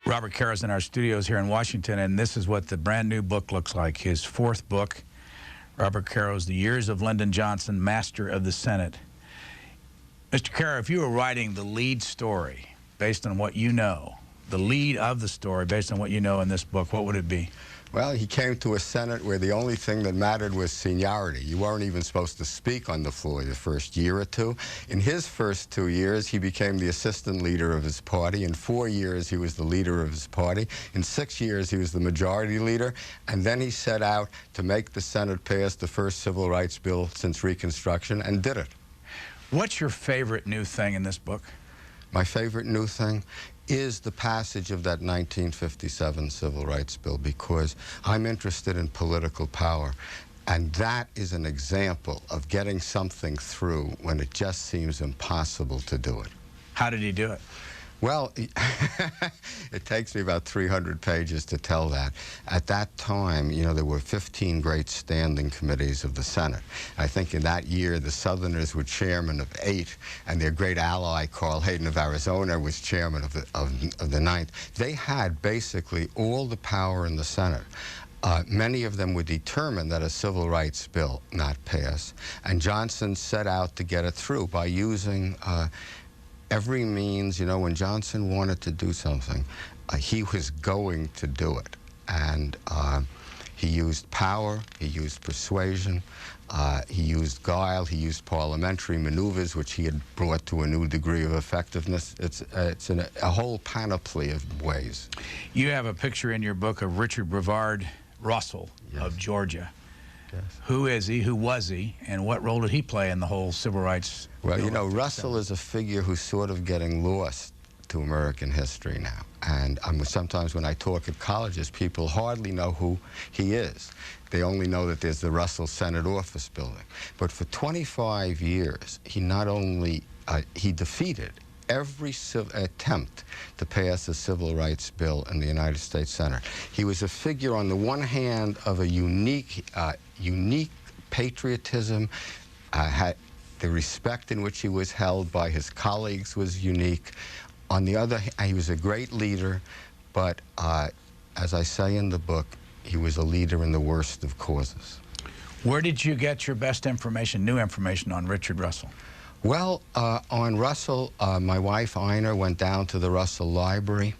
Robert Caro is in our studios here in Washington, and this is what the brand new book looks like. His fourth book, Robert Caro's The Years of Lyndon Johnson, Master of the Senate. Mr. Caro, if you were writing the lead story based on what you know, the lead of the story based on what you know in this book, what would it be? Well, he came to a Senate where the only thing that mattered was seniority. You weren't even supposed to speak on the floor the first year or two. In his first 2 years, he became the assistant leader of his party. In 4 years, he was the leader of his party. In 6 years, he was the majority leader. And then he set out to make the Senate pass the first civil rights bill since Reconstruction, and did it. What's your favorite new thing in this book? My favorite new thing is the passage of that 1957 Civil Rights Bill, because I'm interested in political power. And that is an example of getting something through when it just seems impossible to do it. How did he do it? Well, it takes me about 300 pages to tell that. At that time, you know, there were 15 great standing committees of the Senate. I think in that year, the Southerners were chairman of 8, and their great ally, Carl Hayden of Arizona, was chairman of the 9th. They had basically all the power in the Senate. Many of them were determined that a civil rights bill not pass, and Johnson set out to get it through by using every means. You know, when Johnson wanted to do something, he was going to do it. And he used power, he used persuasion, he used guile, he used parliamentary maneuvers, which he had brought to a new degree of effectiveness. It's a whole panoply of ways. You have a picture in your book of Richard Brevard Russell, yes, of Georgia. Yes. Who is he? Who was he? And what role did he play in the whole civil rights? Well, you know, Russell is a figure who's sort of getting lost to American history now. And sometimes when I talk at colleges, people hardly know who he is. They only know that there's the Russell Senate Office Building. But for 25 years, he not only, he defeated every attempt to pass a civil rights bill in the United States Senate. He was a figure, on the one hand, of a unique patriotism. The respect in which he was held by his colleagues was unique. On the other hand, he was a great leader, but as I say in the book, he was a leader in the worst of causes. Where did you get your best information, new information on Richard Russell? Well, on Russell, my wife, Ina, went down to the Russell Library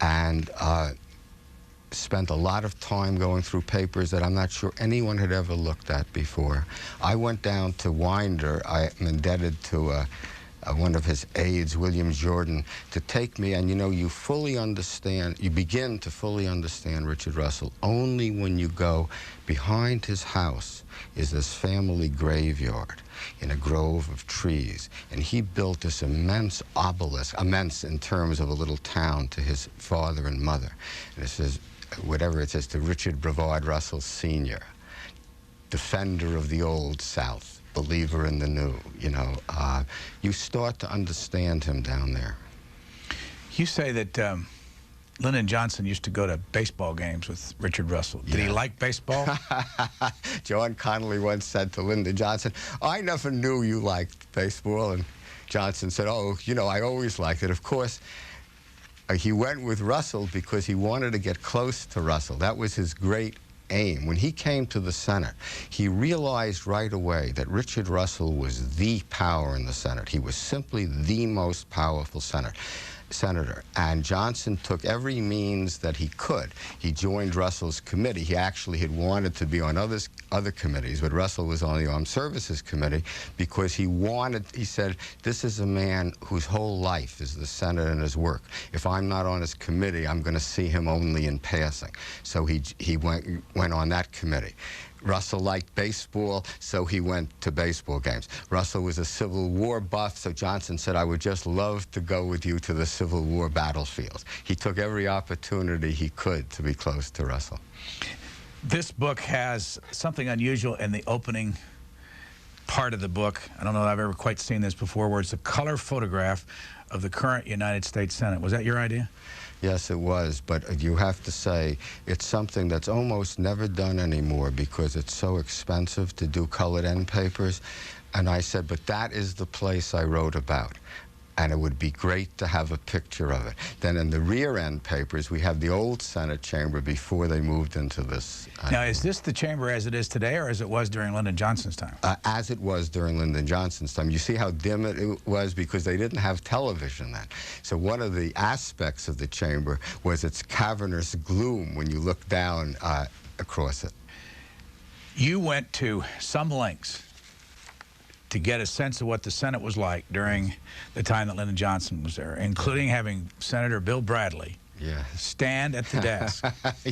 and spent a lot of time going through papers that I'm not sure anyone had ever looked at before. I went down to Winder. I am indebted to one of his aides, William Jordan, to take me, and you know, you begin to fully understand Richard Russell only when you go behind his house is this family graveyard in a grove of trees, and he built this immense obelisk, immense in terms of a little town, to his father and mother. And it says, whatever it says, to Richard Brevard Russell Sr., defender of the old South, believer in the new. You know, you start to understand him down there. You say that Lyndon Johnson used to go to baseball games with Richard Russell. Did he like baseball? John Connolly once said to Lyndon Johnson, "I never knew you liked baseball." And Johnson said, "Oh, you know, I always liked it." Of course, he went with Russell because he wanted to get close to Russell. That was his great aim. When he came to the Senate, he realized right away that Richard Russell was the power in the Senate. He was simply the most powerful senator. And Johnson took every means that he could. He joined Russell's committee. He actually had wanted to be on other committees, but Russell was on the Armed Services Committee because he said, this is a man whose whole life is the Senate and his work. If I'm not on his committee, I'm going to see him only in passing. So he went on that committee. Russell liked baseball, so he went to baseball games. Russell was a Civil War buff, so Johnson said, "I would just love to go with you to the Civil War battlefield." He took every opportunity he could to be close to Russell. This book has something unusual in the opening part of the book. I don't know that I've ever quite seen this before, where it's a color photograph of the current United States Senate. Was that your idea? Yes, it was, but you have to say it's something that's almost never done anymore because it's so expensive to do colored end papers. And I said, but that is the place I wrote about. and it would be great to have a picture of it. Then in the rear end papers, we have the old Senate chamber before they moved into this. Now, is this the chamber as it is today, or as it was during Lyndon Johnson's time? As it was during Lyndon Johnson's time. You see how dim it was because they didn't have television then. So one of the aspects of the chamber was its cavernous gloom when you look down across it. You went to some lengths to get a sense of what the Senate was like during the time that Lyndon Johnson was there, including having Senator Bill Bradley stand at the desk.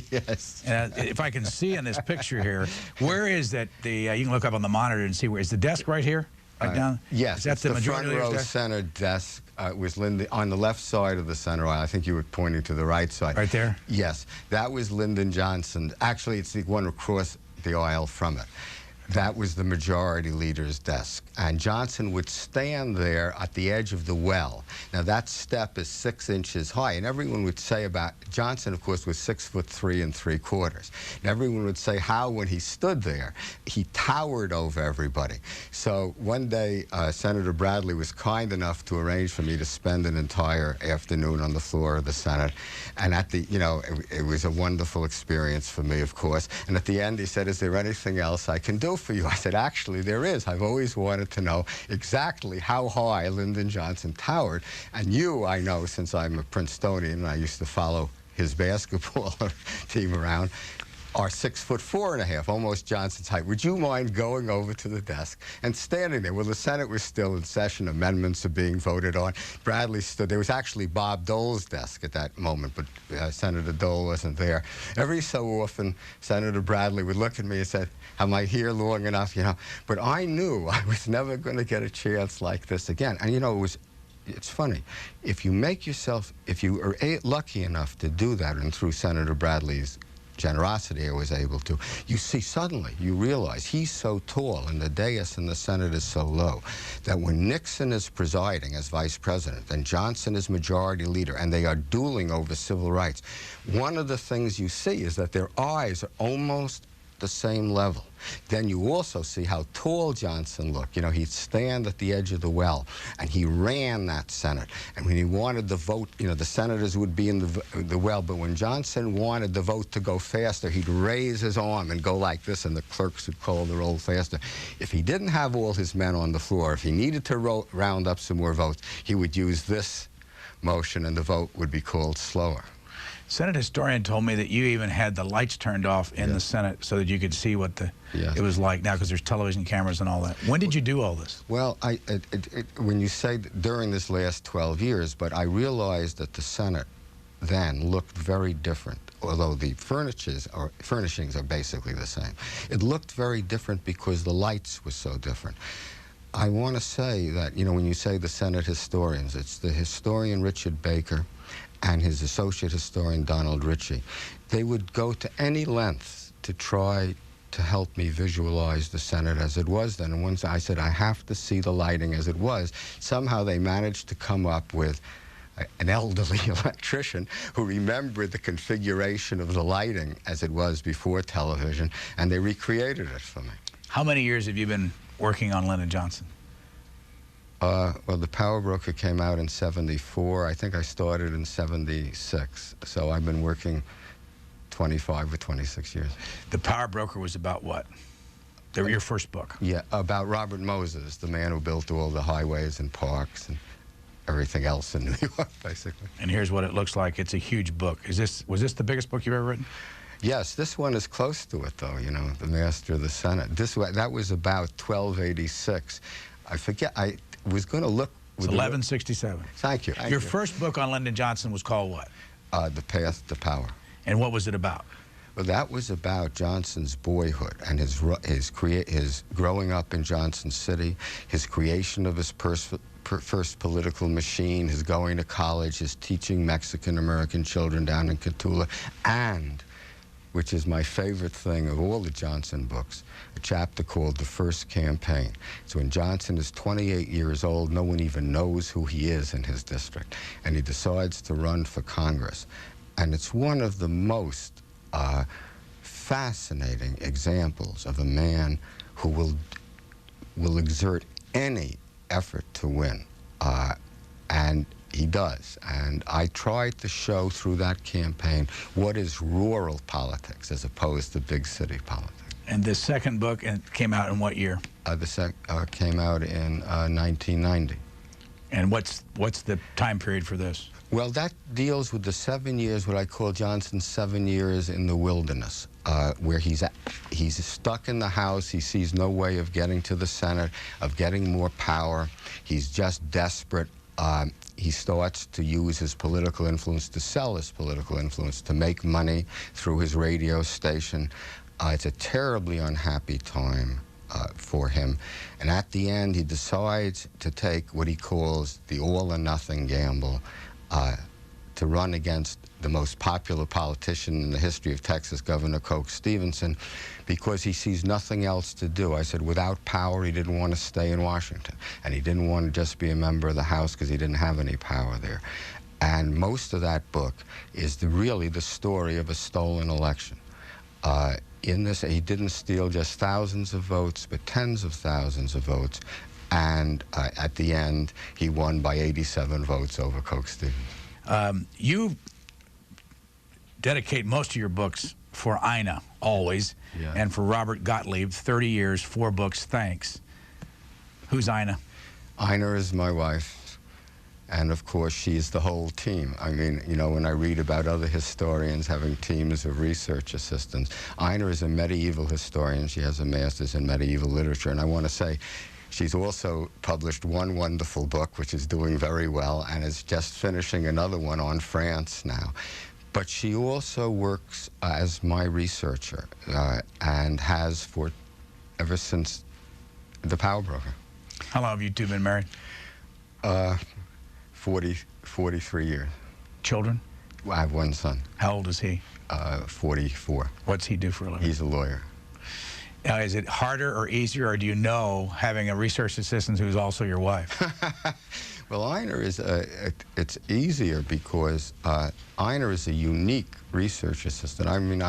Yes. If I can see in this picture here, where is that? You can look up on the monitor and see where is the desk right here, right down. Yes, is that the front row desk? Senate desk. Was Lyndon on the left side of the center aisle. I think you were pointing to the right side. Right there. Yes, that was Lyndon Johnson. Actually, it's the one across the aisle from it. That was the majority leader's desk. And Johnson would stand there at the edge of the well. Now, that step is 6 inches high. And everyone would say about Johnson, of course, was 6'3"3/4. And everyone would say how, when he stood there, he towered over everybody. So one day, Senator Bradley was kind enough to arrange for me to spend an entire afternoon on the floor of the Senate. And at the, it was a wonderful experience for me, of course. And at the end, he said, "Is there anything else I can do for you?" I said, "Actually, there is. I've always wanted to know exactly how high Lyndon Johnson towered. And you, I know, since I'm a Princetonian and I used to follow his basketball team around, are 6'4½", almost Johnson's height. Would you mind going over to the desk and standing there?" Well, the Senate was still in session. Amendments are being voted on. Bradley stood. There was actually Bob Dole's desk at that moment, but Senator Dole wasn't there. Every so often, Senator Bradley would look at me and say, "Am I here long enough?" But I knew I was never going to get a chance like this again. And it's funny. If you make yourself, if you are lucky enough to do that, and through Senator Bradley's generosity I was able to, you see, suddenly you realize he's so tall and the dais in the Senate is so low that when Nixon is presiding as vice president and Johnson is majority leader and they are dueling over civil rights, one of the things you see is that their eyes are almost the same level. Then you also see how tall Johnson looked. He'd stand at the edge of the well, and he ran that Senate. And when he wanted the vote, the senators would be in the well, but when Johnson wanted the vote to go faster, he'd raise his arm and go like this, and the clerks would call the roll faster. If he didn't have all his men on the floor, if he needed to round up some more votes, he would use this motion, and the vote would be called slower. Senate historian told me that you even had the lights turned off in the Senate so that you could see what it was like now, because there's television cameras and all that. When did you do all this? Well, when you say during this last 12 years, but I realized that the Senate then looked very different, although the furnishings are basically the same. It looked very different because the lights were so different. I want to say that, when you say the Senate historians, it's the historian Richard Baker and his associate historian Donald Ritchie. They would go to any length to try to help me visualize the Senate as it was then. And once I said, I have to see the lighting as it was, somehow they managed to come up with an elderly electrician who remembered the configuration of the lighting as it was before television, and they recreated it for me. How many years have you been working on Lyndon Johnson? Well, The Power Broker came out in '74. I think I started in '76. So I've been working 25 or 26 years. The Power Broker was about what? Your first book? Yeah, about Robert Moses, the man who built all the highways and parks and everything else in New York, basically. And here's what it looks like. It's a huge book. Was this the biggest book you've ever written? Yes, this one is close to it, though, The Master of the Senate. That was about 1286. I forget, I was going to look. It's 1167. Thank you. Your first book on Lyndon Johnson was called what? The Path to Power. And what was it about? Well, that was about Johnson's boyhood and his growing up in Johnson City, his creation of his first political machine, his going to college, his teaching Mexican-American children down in Catula, and, which is my favorite thing of all the Johnson books, a chapter called The First Campaign. So when Johnson is 28 years old, no one even knows who he is in his district, and he decides to run for Congress. And it's one of the most fascinating examples of a man who will exert any effort to win. And he does. And I tried to show through that campaign what is rural politics as opposed to big city politics. And this second book came out in what year? Came out in 1990. And what's the time period for this? Well, that deals with the 7 years, what I call Johnson's 7 years in the wilderness, where he's stuck in the House. He sees no way of getting to the Senate, of getting more power. He's just desperate. He starts to use his political influence, to sell his political influence, to make money through his radio station. It's a terribly unhappy time for him. And at the end, he decides to take what he calls the all-or-nothing gamble, to run against the most popular politician in the history of Texas, Governor Coke Stevenson, because he sees nothing else to do. I said without power, he didn't want to stay in Washington. And he didn't want to just be a member of the House because he didn't have any power there. And most of that book is really the story of a stolen election. In this, he didn't steal just thousands of votes, but tens of thousands of votes. And at the end, he won by 87 votes over Coke Stevens. You dedicate most of your books for Ina, always, yeah. And for Robert Gottlieb, 30 years, 4 books, thanks. Who's Ina? Ina is my wife. And of course, she's the whole team. I mean, you know, when I read about other historians having teams of research assistants, Ina is a medieval historian. She has a master's in medieval literature. And I want to say, she's also published one wonderful book, which is doing very well, and is just finishing another one on France now. But she also works as my researcher, and has for ever since The Power Broker. How long have you two been married? 43 years. Children? I have one son. How old is he? 44. What's he do for a living? He's a lawyer. Now, is it harder or easier, or do you know, having a research assistant who's also your wife? Well, Ina is it's easier because Ina is a unique research assistant. I mean,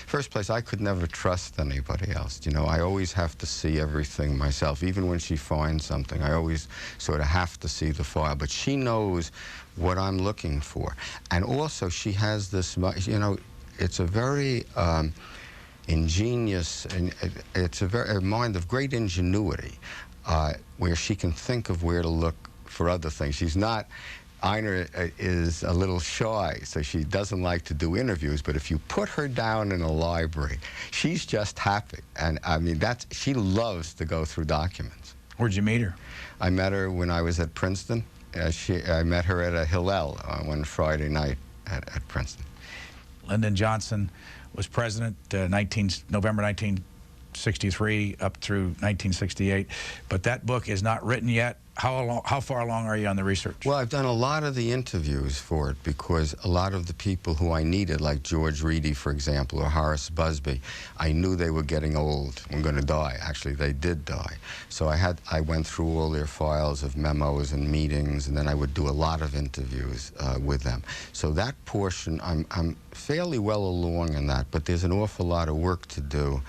first place, I could never trust anybody else. You know, I always have to see everything myself. Even when she finds something, I always sort of have to see the file. But she knows what I'm looking for. And also, she has this, you know, it's a very ingenious, and it's a mind of great ingenuity, where she can think of where to look for other things. She's not, Ina is a little shy, so she doesn't like to do interviews, but if you put her down in a library, she's just happy. And I mean, she loves to go through documents. Where'd you meet her? I met her when I was at Princeton. I met her at a Hillel one Friday night at Princeton. Lyndon Johnson was president November 1963 up through 1968, but that book is not written yet. How far along are you on the research? Well, I've done a lot of the interviews for it because a lot of the people who I needed, like George Reedy, for example, or Horace Busby, I knew they were getting old and going to die. Actually, they did die. So I went through all their files of memos and meetings, and then I would do a lot of interviews with them. So that portion, I'm fairly well along in that, but there's an awful lot of work to do.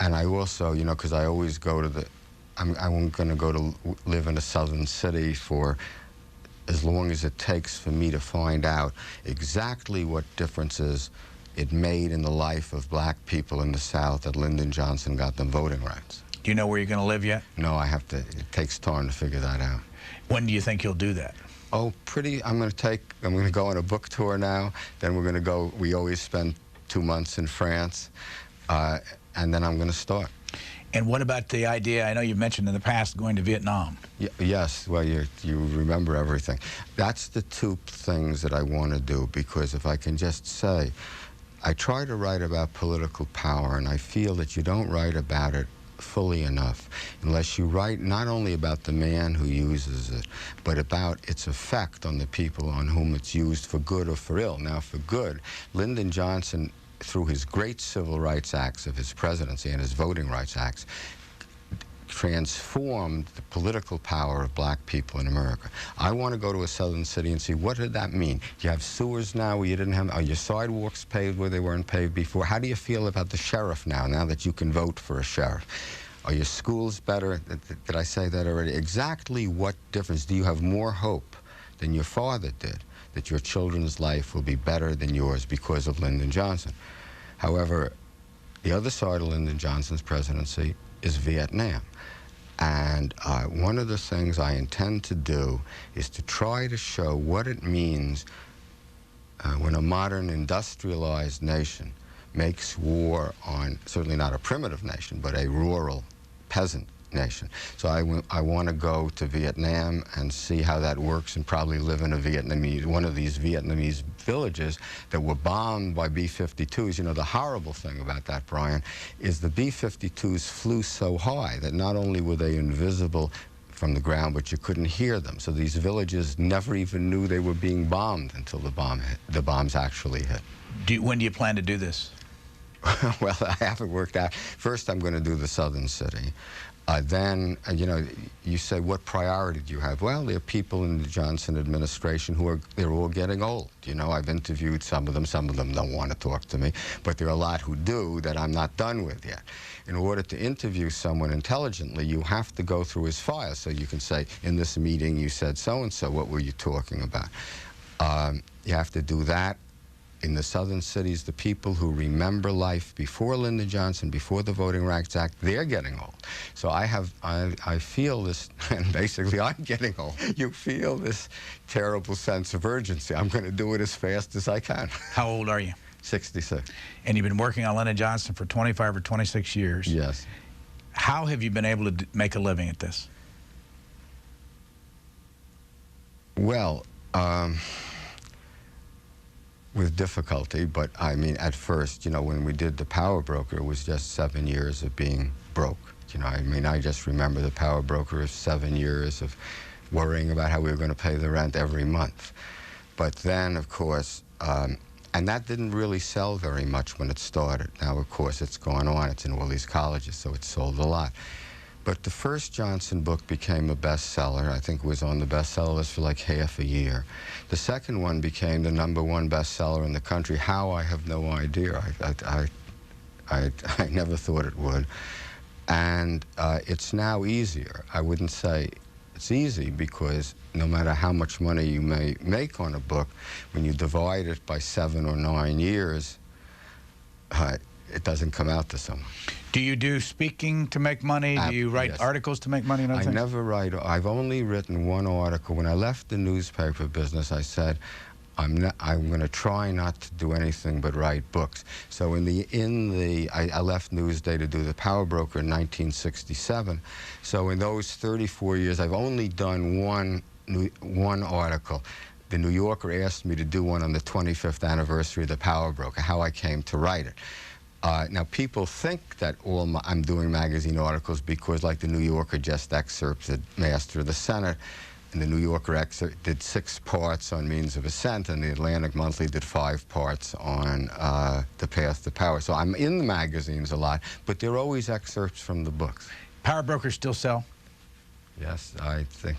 And I also, you know, because I always go to I'm going to go to live in a southern city for as long as it takes for me to find out exactly what differences it made in the life of black people in the South that Lyndon Johnson got them voting rights. Do you know where you're going to live yet? No, it takes time to figure that out. When do you think you'll do that? Oh, I'm going to go on a book tour now. Then we're going to go, we always spend 2 months in France, and then I'm going to start. And what about the idea, I know you've mentioned in the past, going to Vietnam? Yes, well, you remember everything. That's the 2 things that I want to do, because if I can just say, I try to write about political power, and I feel that you don't write about it fully enough unless you write not only about the man who uses it, but about its effect on the people on whom it's used for good or for ill. Now, for good, Lyndon Johnson, through his great civil rights acts of his presidency and his voting rights acts, transformed the political power of black people in America. I want to go to a southern city and see, what did that mean? You have sewers now where you didn't have, are your sidewalks paved where they weren't paved before? How do you feel about the sheriff now that you can vote for a sheriff? Are your schools better? Did I say that already? Exactly what difference? Do you have more hope than your father did, that your children's life will be better than yours because of Lyndon Johnson. However, the other side of Lyndon Johnson's presidency is Vietnam. And one of the things I intend to do is to try to show what it means when a modern industrialized nation makes war on, certainly not a primitive nation, but a rural peasant nation. So I want to go to Vietnam and see how that works, and probably live in one of these Vietnamese villages that were bombed by B-52s. You know, the horrible thing about that, Brian, is the B-52s flew so high that not only were they invisible from the ground, but you couldn't hear them. So these villages never even knew they were being bombed until the bombs actually hit. When do you plan to do this? Well, I haven't worked out. First, I'm going to do the southern city. Then, you know, you say, what priority do you have? Well, there are people in the Johnson administration they're all getting old. You know, I've interviewed some of them don't want to talk to me, but there are a lot who do that I'm not done with yet. In order to interview someone intelligently, you have to go through his file, so you can say, in this meeting you said so-and-so, what were you talking about? You have to do that. In the southern cities, the people who remember life before Lyndon Johnson, before the Voting Rights Act, they're getting old. So I feel this, and basically I'm getting old. You feel this terrible sense of urgency. I'm going to do it as fast as I can. How old are you? 66. And you've been working on Lyndon Johnson for 25 or 26 years. Yes. How have you been able to make a living at this? Well, with difficulty, but I mean, at first, you know, when we did The Power Broker, it was just 7 years of being broke. You know, I mean, I just remember The Power Broker as 7 years of worrying about how we were going to pay the rent every month. But then, of course, and that didn't really sell very much when it started. Now, of course, it's gone on. It's in all these colleges, so it sold a lot. But the first Johnson book became a bestseller. I think it was on the bestseller list for like half a year. The second one became the #1 bestseller in the country. How, I have no idea. I never thought it would. And it's now easier. I wouldn't say it's easy, because no matter how much money you may make on a book, when you divide it by 7 or 9 years, it doesn't come out to someone. Do you do speaking to make money? Do you write articles to make money? And other things? Never write. I've only written one article. When I left the newspaper business, I said, I'm going to try not to do anything but write books. So I left Newsday to do The Power Broker in 1967. So in those 34 years, I've only done one article. The New Yorker asked me to do one on the 25th anniversary of The Power Broker, how I came to write it. Now, people think that I'm doing magazine articles because, like, the New Yorker just excerpted Master of the Senate, and the New Yorker did 6 parts on Means of Ascent, and the Atlantic Monthly did 5 parts on The Path to Power. So I'm in the magazines a lot, but they're always excerpts from the books. Power Brokers still sell? Yes, I think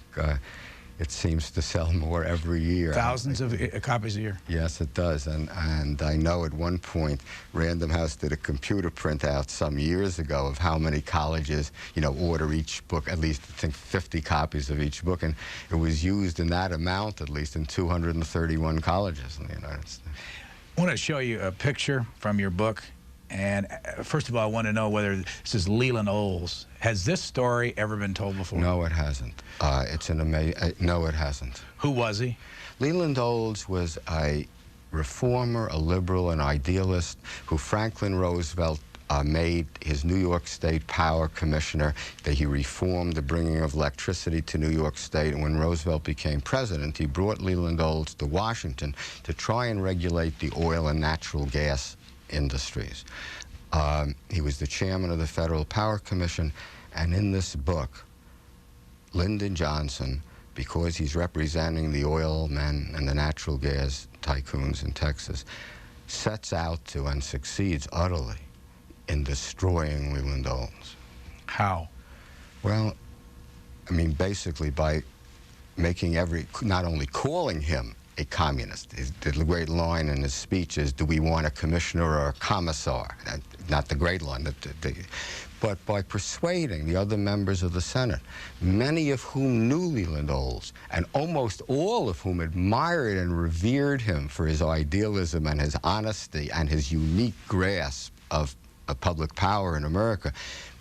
it seems to sell more every year. Thousands of copies a year? Yes, it does. And I know at one point, Random House did a computer printout some years ago of how many colleges, you know, order each book, at least, I think, 50 copies of each book. And it was used in that amount, at least, in 231 colleges in the United States. I want to show you a picture from your book. And first of all, I want to know whether this is Leland Olds. Has this story ever been told before? No, it hasn't. It's an amazing. No, it hasn't. Who was he? Leland Olds was a reformer, a liberal, an idealist who Franklin Roosevelt made his New York State Power Commissioner, that he reformed the bringing of electricity to New York State. And when Roosevelt became president, he brought Leland Olds to Washington to try and regulate the oil and natural gas industries. He was the chairman of the Federal Power Commission, and in this book, Lyndon Johnson, because he's representing the oil men and the natural gas tycoons in Texas, sets out to and succeeds utterly in destroying Leland Olds. How? Well, I mean, basically by making not only calling him a communist. The great line in his speech is, do we want a commissioner or a commissar? Not the great line, but by persuading the other members of the Senate, many of whom knew Leland Olds, and almost all of whom admired and revered him for his idealism and his honesty and his unique grasp of public power in America,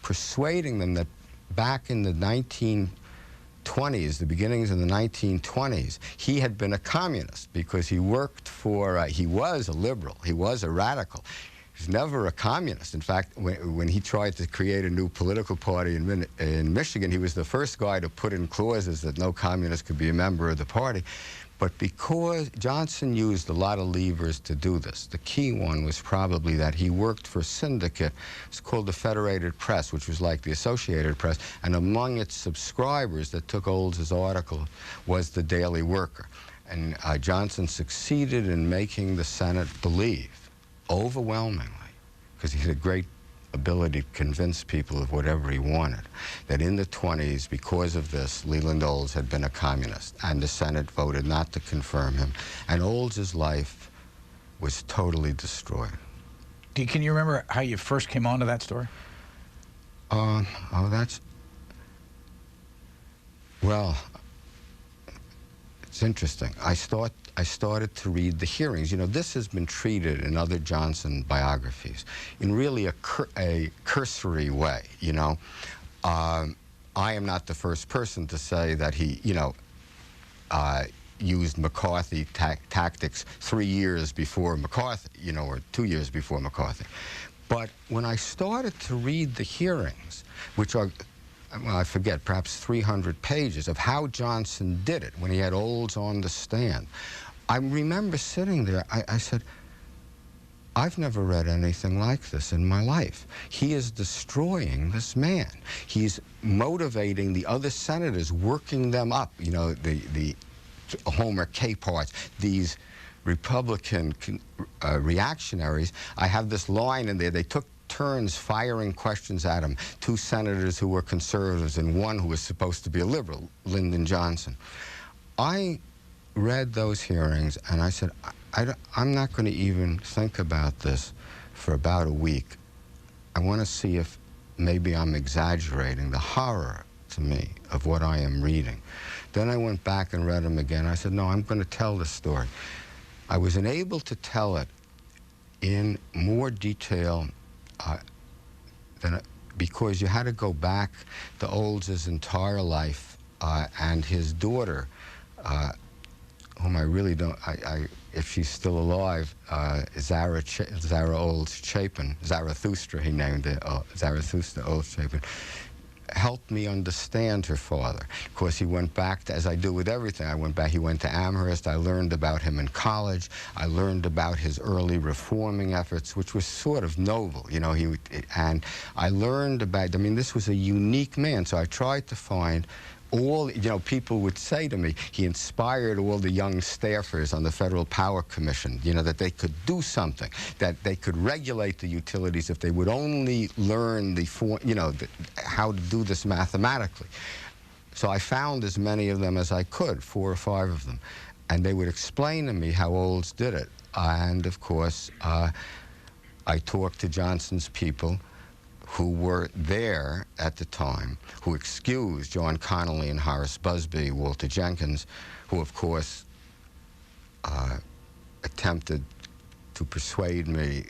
persuading them that back in the 1920s, the beginnings of the 1920s, he had been a communist because he worked for, he was a liberal, he was a radical. He was never a communist. In fact, when he tried to create a new political party in Michigan, he was the first guy to put in clauses that no communist could be a member of the party. But because Johnson used a lot of levers to do this, the key one was probably that he worked for a syndicate. It's called the Federated Press, which was like the Associated Press, and among its subscribers that took Olds' article was the Daily Worker. And Johnson succeeded in making the Senate believe, overwhelmingly, because he had a great ability to convince people of whatever he wanted, that in the 20s, because of this, Leland Olds had been a communist, and the Senate voted not to confirm him, and Olds' life was totally destroyed. Can you remember how you first came onto that story? Well, it's interesting. I started to read the hearings. You know, this has been treated in other Johnson biographies in really a cursory way, you know. I am not the first person to say that he, you know, used McCarthy tactics 3 years before McCarthy, you know, or 2 years before McCarthy. But when I started to read the hearings, which are, well, I forget, perhaps 300 pages of how Johnson did it when he had Olds on the stand, I remember sitting there, I said, I've never read anything like this in my life. He is destroying this man. He's motivating the other senators, working them up, you know, the Homer Caparts, these Republican reactionaries. I have this line in there, they took turns firing questions at him, 2 senators who were conservatives and 1 who was supposed to be a liberal, Lyndon Johnson. I read those hearings and I said, I'm not going to even think about this for about a week. I want to see if maybe I'm exaggerating the horror to me of what I am reading. Then I went back and read them again. I said, no, I'm going to tell this story. I was unable to tell it in more detail because you had to go back to Olds' entire life, and his daughter, whom I really don't, if she's still alive, Zara Olds Chapin, Zarathustra he named it, Zarathustra Olds Chapin, helped me understand her father. Of course, he went back to, as I do with everything, I went back, he went to Amherst, I learned about him in college, I learned about his early reforming efforts, which was sort of noble, you know, and I learned about, I mean, this was a unique man, so I tried to find all, you know, people would say to me, he inspired all the young staffers on the Federal Power Commission, you know, that they could do something, that they could regulate the utilities if they would only learn how to do this mathematically. So I found as many of them as I could, 4 or 5 of them, and they would explain to me how Olds did it. And of course, I talked to Johnson's people who were there at the time, who excused John Connolly and Horace Busby, Walter Jenkins, who of course attempted to persuade me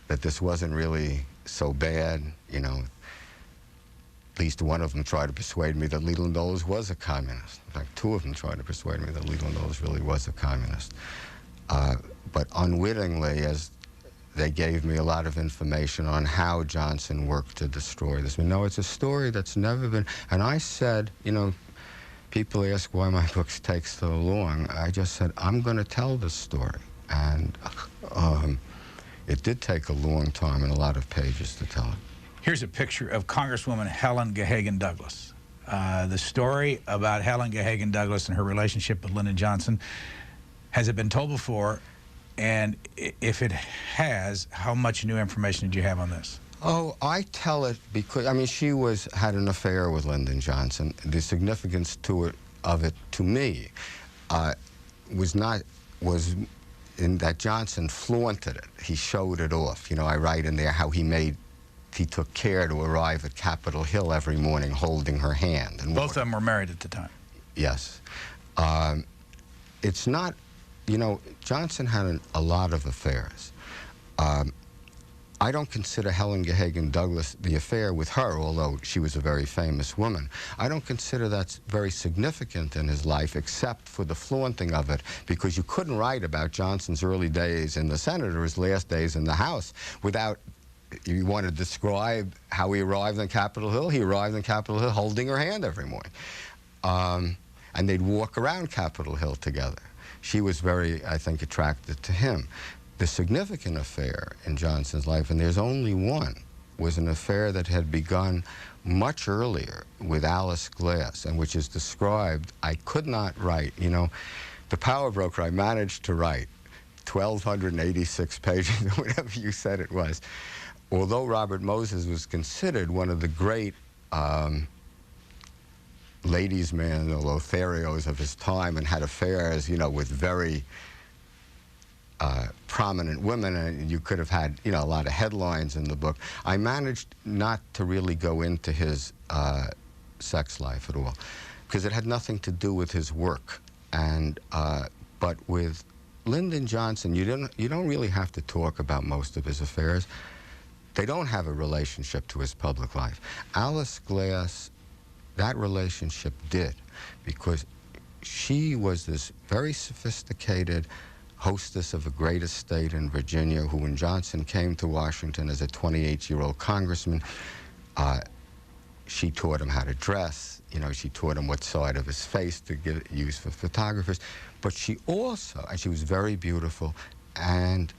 that this wasn't really so bad, you know. At least one of them tried to persuade me that Leland Olds was a communist. In fact, 2 of them tried to persuade me that Leland Olds really was a communist. But unwittingly, as they gave me a lot of information on how Johnson worked to destroy this. But no, it's a story that's never been, and I said, you know, people ask why my books take so long. I just said, I'm going to tell this story. And it did take a long time and a lot of pages to tell it. Here's a picture of Congresswoman Helen Gahagan Douglas. The story about Helen Gahagan Douglas and her relationship with Lyndon Johnson, has it been told before? And if it has, how much new information did you have on this? Oh, I tell it because, I mean, she had an affair with Lyndon Johnson. The significance of it to me, was in that Johnson flaunted it. He showed it off. You know, I write in there how he took care to arrive at Capitol Hill every morning holding her hand. And both of them were married at the time. Yes. It's not, you know, Johnson had a lot of affairs. I don't consider Helen Gahagan Douglas, the affair with her, although she was a very famous woman, I don't consider that's very significant in his life except for the flaunting of it, because you couldn't write about Johnson's early days in the Senate or his last days in the House without, you want to describe how he arrived on Capitol Hill. He arrived on Capitol Hill holding her hand every morning. And they'd walk around Capitol Hill together. She was very, I think, attracted to him. The significant affair in Johnson's life, and there's only one, was an affair that had begun much earlier with Alice Glass, and which is described, I could not write, you know, The Power Broker, I managed to write 1,286 pages, whatever you said it was. Although Robert Moses was considered one of the great ladies' men or Lotharios of his time and had affairs, you know, with very prominent women, and you could have had, you know, a lot of headlines in the book. I managed not to really go into his sex life at all, because it had nothing to do with his work. And but with Lyndon Johnson, you don't really have to talk about most of his affairs. They don't have a relationship to his public life. Alice Glass, that relationship did, because she was this very sophisticated hostess of a great estate in Virginia who, when Johnson came to Washington as a 28-year-old congressman, she taught him how to dress. You know, she taught him what side of his face to use for photographers. But she also, and she was very beautiful, and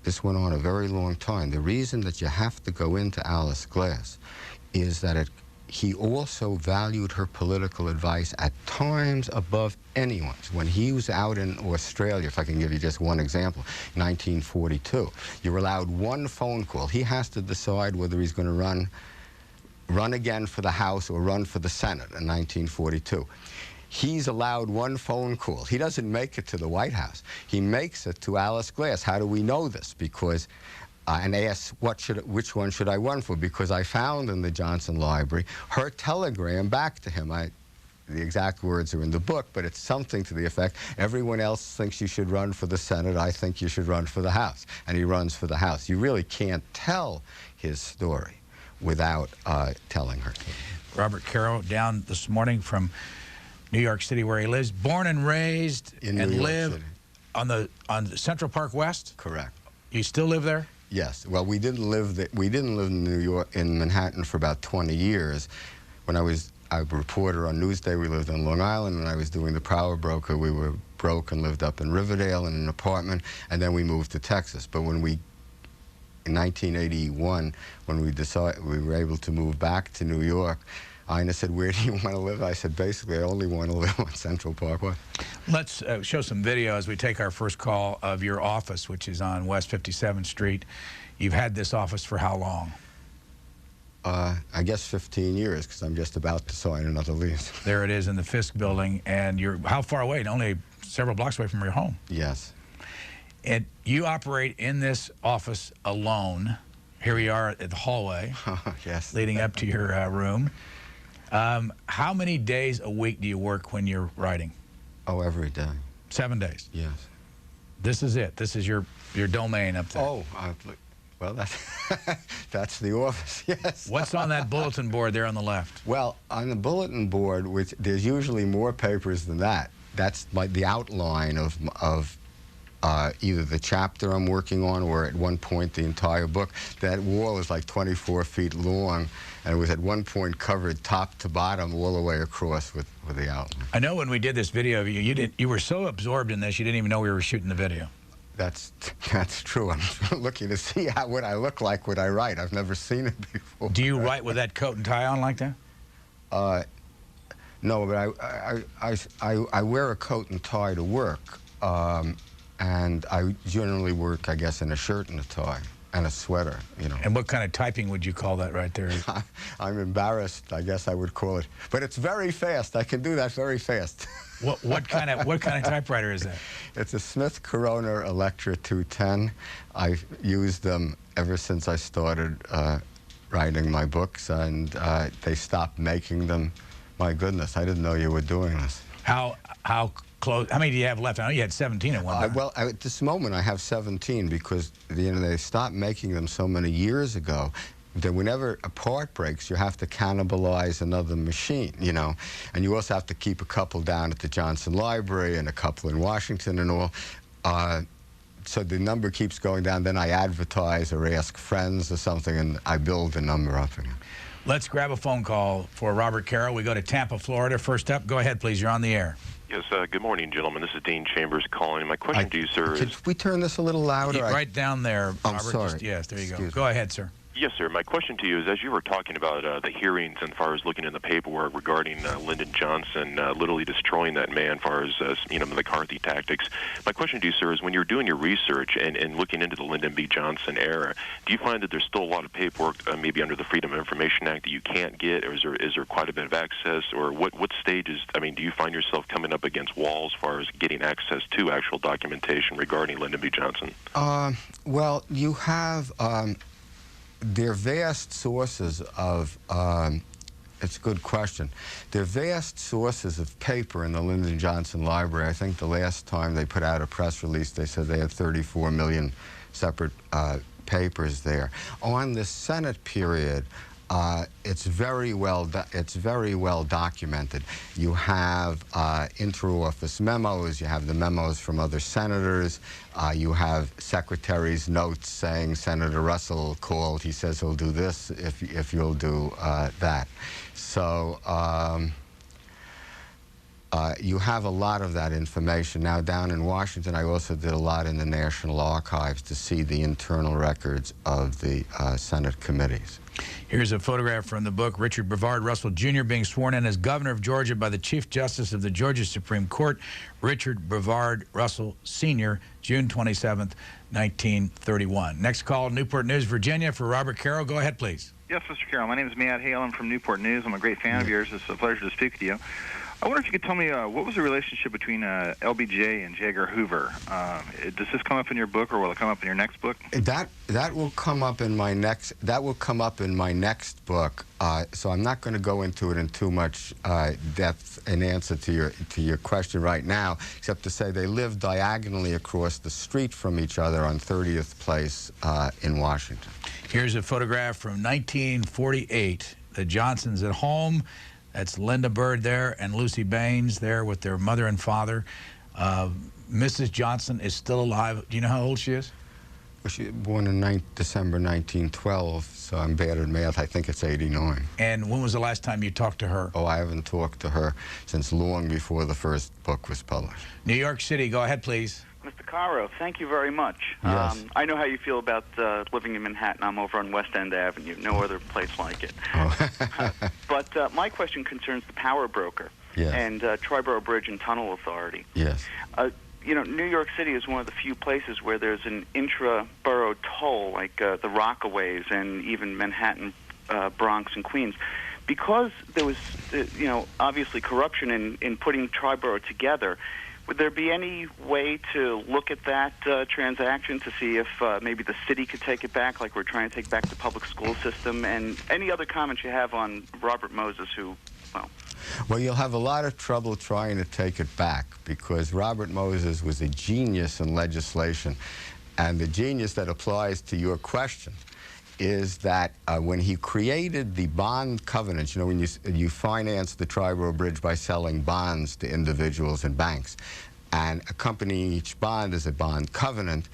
this went on a very long time. The reason that you have to go into Alice Glass is that he also valued her political advice at times above anyone's. When he was out in Australia, if I can give you just one example, 1942, you're allowed one phone call. He has to decide whether he's going to run again for the House or run for the Senate in 1942. He's allowed one phone call. He doesn't make it to the White House. He makes it to Alice Glass. How do we know this? Because and asks, which one should I run for? Because I found in the Johnson Library her telegram back to him. The exact words are in the book, but it's something to the effect, everyone else thinks you should run for the Senate, I think you should run for the House. And he runs for the House. You really can't tell his story without telling her. Robert Caro, down this morning from New York City, where he lives, born and raised and live on Central Park West? Correct. You still live there? Yes. Well, we didn't live in New York, in Manhattan, for about 20 years. When I was a reporter on Newsday, we lived on Long Island. When I was doing The Power Broker, we were broke and lived up in Riverdale in an apartment, and then we moved to Texas. But when in 1981, when we were able to move back to New York, Ina said, "Where do you want to live?" I said, "Basically, I only want to live on Central Parkway." Let's show some video as we take our first call of your office, which is on West 57th Street. You've had this office for how long? I guess 15 years, because I'm just about to sign another lease. There it is in the Fisk building, and you're how far away? Only several blocks away from your home. Yes. And you operate in this office alone. Here we are at the hallway, yes, leading up to your room. How many days a week do you work when you're writing? Oh, every day. 7 days? Yes. This is it. This is your domain up there. Oh, well, that's the office, yes. What's on that bulletin board there on the left? Well, on the bulletin board, which there's usually more papers than that, that's like the outline of either the chapter I'm working on or at one point the entire book. That wall is like 24 feet long, and it was at one point covered top to bottom all the way across with the outline. I know when we did this video of you were so absorbed in this you didn't even know we were shooting the video. That's true. I'm looking to see what I look like when I write. I've never seen it before. Do you write with that coat and tie on like that? No, but I wear a coat and tie to work. And I generally work, I guess, in a shirt and a tie. and a sweater, you know. And what kind of typing would you call that right there? I'm embarrassed, I guess I would call it. But it's very fast. I can do that very fast. What kind of typewriter is that? It's a Smith Corona Electra 210. I've used them ever since I started writing my books, and they stopped making them. My goodness, I didn't know you were doing this. How close? How many do you have left? I know you had 17 at one time. Well, at this moment, I have 17 because they stopped making them so many years ago that whenever a part breaks, you have to cannibalize another machine, you know. And you also have to keep a couple down at the Johnson Library and a couple in Washington and all. So the number keeps going down. Then I advertise or ask friends or something, and I build the number up again. Let's grab a phone call for Robert Caro. We go to Tampa, Florida. First up, go ahead, please. You're on the air. Yes, good morning, gentlemen. This is Dean Chambers calling. My question to you, sir, is... Could we turn this a little louder? Right down there, Robert. I'm sorry. Yes, there you go. Excuse me. Go ahead, sir. Yes, sir. My question to you is, as you were talking about the hearings and as far as looking in the paperwork regarding Lyndon Johnson literally destroying that man as far as, you know, the McCarthy tactics, my question to you, sir, is when you're doing your research and looking into the Lyndon B. Johnson era, do you find that there's still a lot of paperwork, maybe under the Freedom of Information Act, that you can't get, or is there quite a bit of access, or what stages, I mean, do you find yourself coming up against walls as far as getting access to actual documentation regarding Lyndon B. Johnson? Well, you have... there are vast sources of, it's a good question. There are vast sources of paper in the Lyndon Johnson Library. I think the last time they put out a press release, they said they had 34 million separate papers there. On the Senate period, it's very well documented. You have inter-office memos. You have the memos from other senators. You have secretary's notes saying Senator Russell called. He says he'll do this if you'll do that. So you have a lot of that information. Now, down in Washington, I also did a lot in the National Archives to see the internal records of the Senate committees. Here's a photograph from the book, Richard Brevard Russell, Jr. being sworn in as governor of Georgia by the Chief Justice of the Georgia Supreme Court, Richard Brevard Russell, Sr., June 27th, 1931. Next call, Newport News, Virginia, for Robert Caro. Go ahead, please. Yes, Mr. Caro. My name is Matt Hale. I'm from Newport News. I'm a great fan of yours. It's a pleasure to speak to you. I wonder if you could tell me what was the relationship between LBJ and J. Edgar Hoover. Does this come up in your book, or will it come up in your next book? That will come up in my next. That will come up in my next book. So I'm not going to go into it in too much depth in answer to your question right now, except to say they live diagonally across the street from each other on 30th Place in Washington. Here's a photograph from 1948. The Johnsons at home. That's Linda Bird there and Lucy Baines there with their mother and father. Mrs. Johnson is still alive. Do you know how old she is? Well, she was born in December 1912, so I'm bad at math. I think it's 89. And when was the last time you talked to her? Oh, I haven't talked to her since long before the first book was published. New York City, go ahead, please. Mr. Caro, thank you very much. Yes. I know how you feel about living in Manhattan. I'm over on West End Avenue. No other place like it. Oh. But my question concerns the power broker Yes. and Triborough Bridge and Tunnel Authority. Yes. You know, New York City is one of the few places where there's an intra-borough toll, like the Rockaways and even Manhattan, Bronx, and Queens. Because there was, you know, obviously corruption in putting Triborough together, would there be any way to look at that transaction to see if maybe the city could take it back, like we're trying to take back the public school system? And any other comments you have on Robert Moses, who, well... Well, you'll have a lot of trouble trying to take it back because Robert Moses was a genius in legislation. And the genius that applies to your question is that when he created the bond covenants, you know, when you finance the Triborough Bridge by selling bonds to individuals and banks, and accompanying each bond is a bond covenant,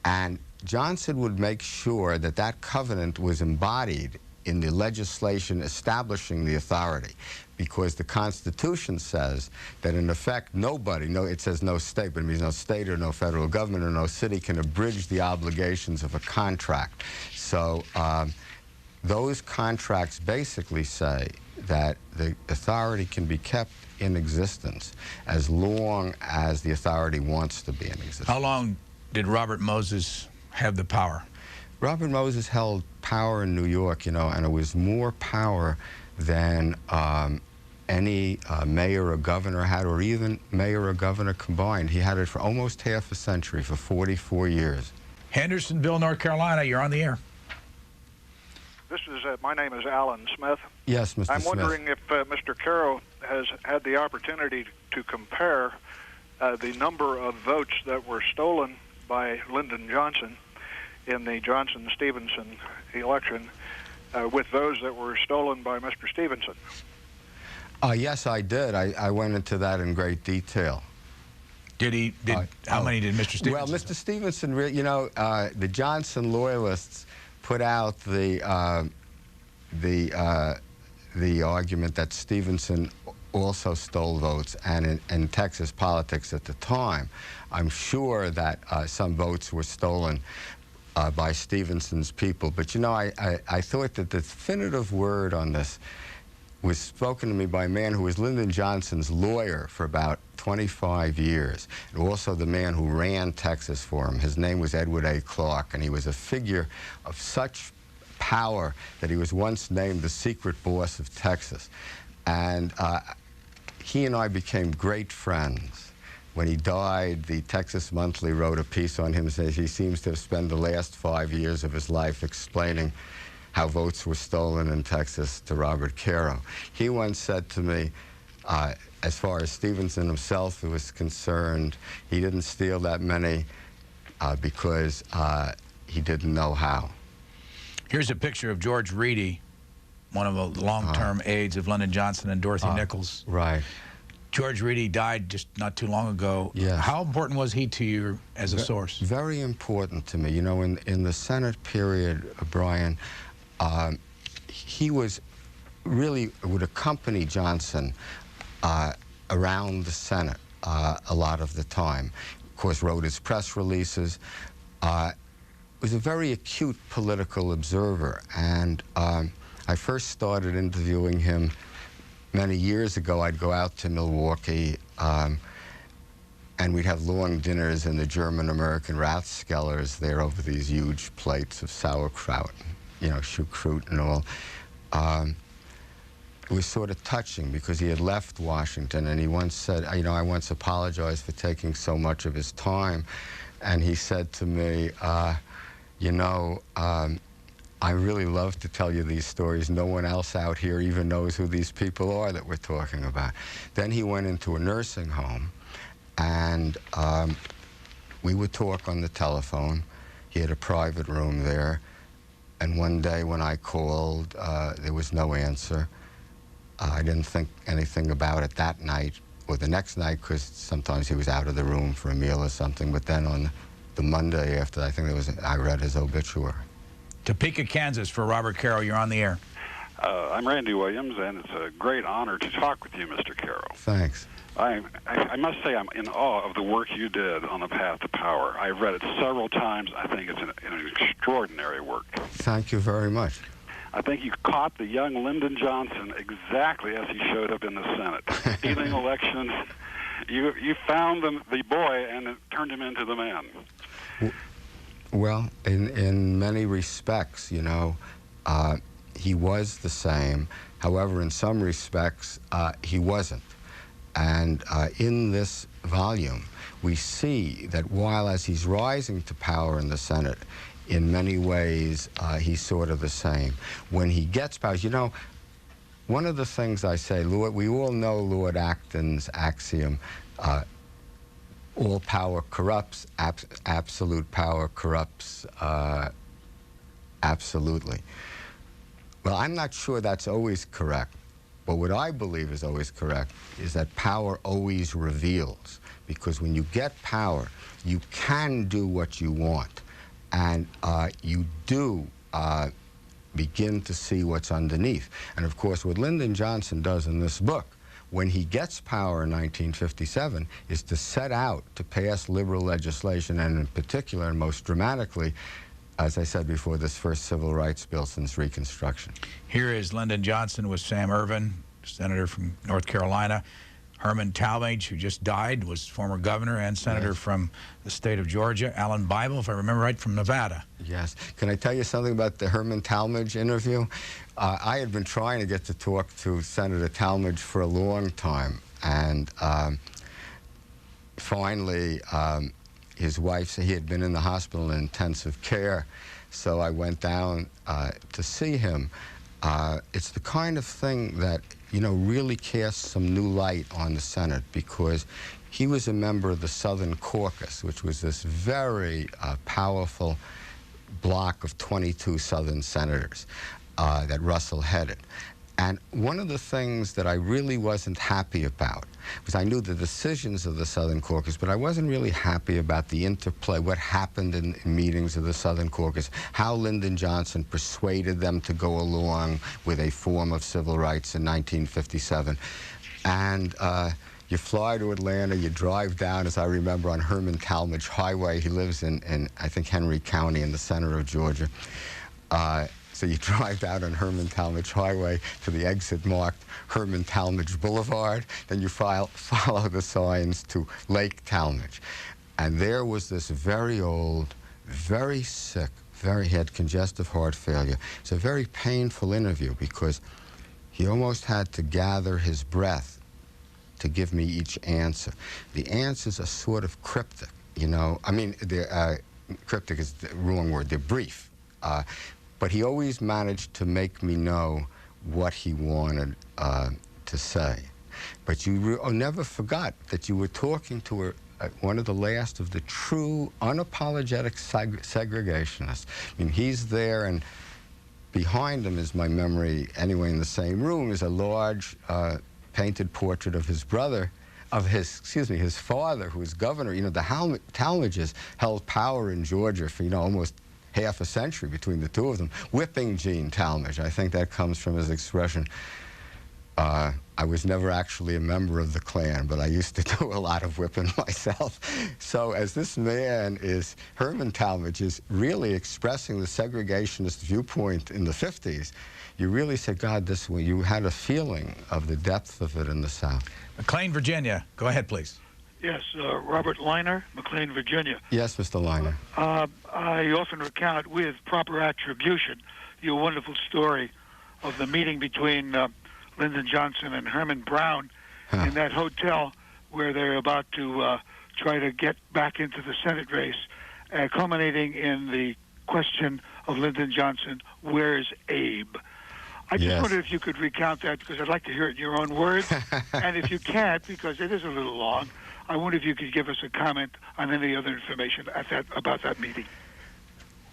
and Johnson would make sure that that covenant was embodied in the legislation establishing the authority, because the Constitution says that in effect nobody, it says no state, but it means no state or no federal government or no city can abridge the obligations of a contract. So those contracts basically say that the authority can be kept in existence as long as the authority wants to be in existence. How long did Robert Moses have the power? Robert Moses held power in New York, you know, and it was more power than any mayor or governor had, or even mayor or governor combined. He had it for almost half a century, for 44 years. Hendersonville, North Carolina, you're on the air. This is, my name is Alan Smith. Yes, Mr. Smith. I'm wondering if Mr. Caro has had the opportunity to compare the number of votes that were stolen by Lyndon Johnson in the Johnson-Stevenson election with those that were stolen by Mr. Stevenson. Yes, I did. I went into that in great detail. Did he? How many did Mr. Stevenson? Well, Mr. Stevenson, you know, the Johnson loyalists put out the argument that Stevenson also stole votes, and in Texas politics at the time, I'm sure that some votes were stolen by Stevenson's people. But you know, I thought that the definitive word on this was spoken to me by a man who was Lyndon Johnson's lawyer for about 25 years, and also the man who ran Texas for him. His name was Edward A. Clark, and he was a figure of such power that he was once named the secret boss of Texas. And he and I became great friends. When he died, the Texas Monthly wrote a piece on him, saying he seems to have spent the last 5 years of his life explaining how votes were stolen in Texas to Robert Caro. He once said to me, as far as Stevenson himself was concerned, he didn't steal that many because he didn't know how. Here's a picture of George Reedy, one of the long-term aides of Lyndon Johnson and Dorothy Nichols. Right. George Reedy died just not too long ago. Yes. How important was he to you as a source? Very important to me. You know, in the Senate period, Brian, he was really would accompany Johnson around the Senate a lot of the time. Of course, wrote his press releases. Was a very acute political observer, and I first started interviewing him many years ago. I'd go out to Milwaukee, and we'd have long dinners in the German-American Rathskellers there over these huge plates of sauerkraut, you know, Schukrut and all. It was sort of touching because he had left Washington, and he once said, you know, I once apologized for taking so much of his time, and he said to me, you know, I really love to tell you these stories. No one else out here even knows who these people are that we're talking about. Then he went into a nursing home, and we would talk on the telephone. He had a private room there, and one day when I called, there was no answer. I didn't think anything about it that night or the next night because sometimes he was out of the room for a meal or something, but then on the Monday after, I think I read his obituary. Topeka, Kansas, for Robert Caro. You're on the air. I'm Randy Williams, and it's a great honor to talk with you, Mr. Caro. Thanks. I must say I'm in awe of the work you did on The Path to Power. I've read it several times. I think it's an extraordinary work. Thank you very much. I think you caught the young Lyndon Johnson exactly as he showed up in the Senate. Stealing elections. You found the boy and turned him into the man. Well, in many respects, you know, he was the same. However, in some respects, he wasn't. And in this volume, we see that while as he's rising to power in the Senate, in many ways, he's sort of the same. When he gets power, you know, one of the things I say, we all know Lord Acton's axiom, all power corrupts, absolute power corrupts absolutely. Well, I'm not sure that's always correct, but what I believe is always correct is that power always reveals, because when you get power, you can do what you want, and you do begin to see what's underneath. And of course, what Lyndon Johnson does in this book, when he gets power in 1957, is to set out to pass liberal legislation, and in particular, and most dramatically, as I said before, this first civil rights bill since Reconstruction. Here is Lyndon Johnson with Sam Ervin, senator from North Carolina. Herman Talmadge, who just died, was former governor and senator from the state of Georgia. Alan Bible, if I remember right, from Nevada. Yes. Can I tell you something about the Herman Talmadge interview? I had been trying to get to talk to Senator Talmadge for a long time, and finally his wife said he had been in the hospital in intensive care, so I went down to see him. It's the kind of thing that, you know, really casts some new light on the Senate, because he was a member of the Southern Caucus, which was this very powerful block of 22 Southern senators that Russell headed. And one of the things that I really wasn't happy about was I knew the decisions of the Southern Caucus, but I wasn't really happy about the interplay, what happened in meetings of the Southern Caucus, how Lyndon Johnson persuaded them to go along with a form of civil rights in 1957. And you fly to Atlanta, you drive down, as I remember, on Herman Talmadge Highway. He lives in I think, Henry County in the center of Georgia. So you drive down on Herman Talmadge Highway to the exit marked Herman Talmadge Boulevard. Then you follow the signs to Lake Talmadge. And there was this very old, very sick, he had congestive heart failure. It's a very painful interview because he almost had to gather his breath to give me each answer. The answers are sort of cryptic, you know. I mean, cryptic is the wrong word. They're brief. But he always managed to make me know what he wanted to say. But you never forgot that you were talking to one of the last of the true, unapologetic segregationists. I mean, he's there, and behind him is my memory, anyway, in the same room, is a large painted portrait of his brother, his father, who was governor. You know, the Talmadges held power in Georgia for, you know, almost half a century between the two of them. Whipping Gene Talmadge. I think that comes from his expression. I was never actually a member of the Klan, but I used to do a lot of whipping myself. So as this man is, Herman Talmadge is really expressing the segregationist viewpoint in the 50s, you really said, God, this way, you had a feeling of the depth of it in the South. McLean, Virginia. Go ahead, please. Yes, Robert Liner, McLean, Virginia. Yes, Mr. Liner. I often recount with proper attribution your wonderful story of the meeting between Lyndon Johnson and Herman Brown in that hotel where they're about to try to get back into the Senate race, culminating in the question of Lyndon Johnson, where's Abe? I just wondered if you could recount that, because I'd like to hear it in your own words. And if you can't, because it is a little long, I wonder if you could give us a comment on any other information about that meeting.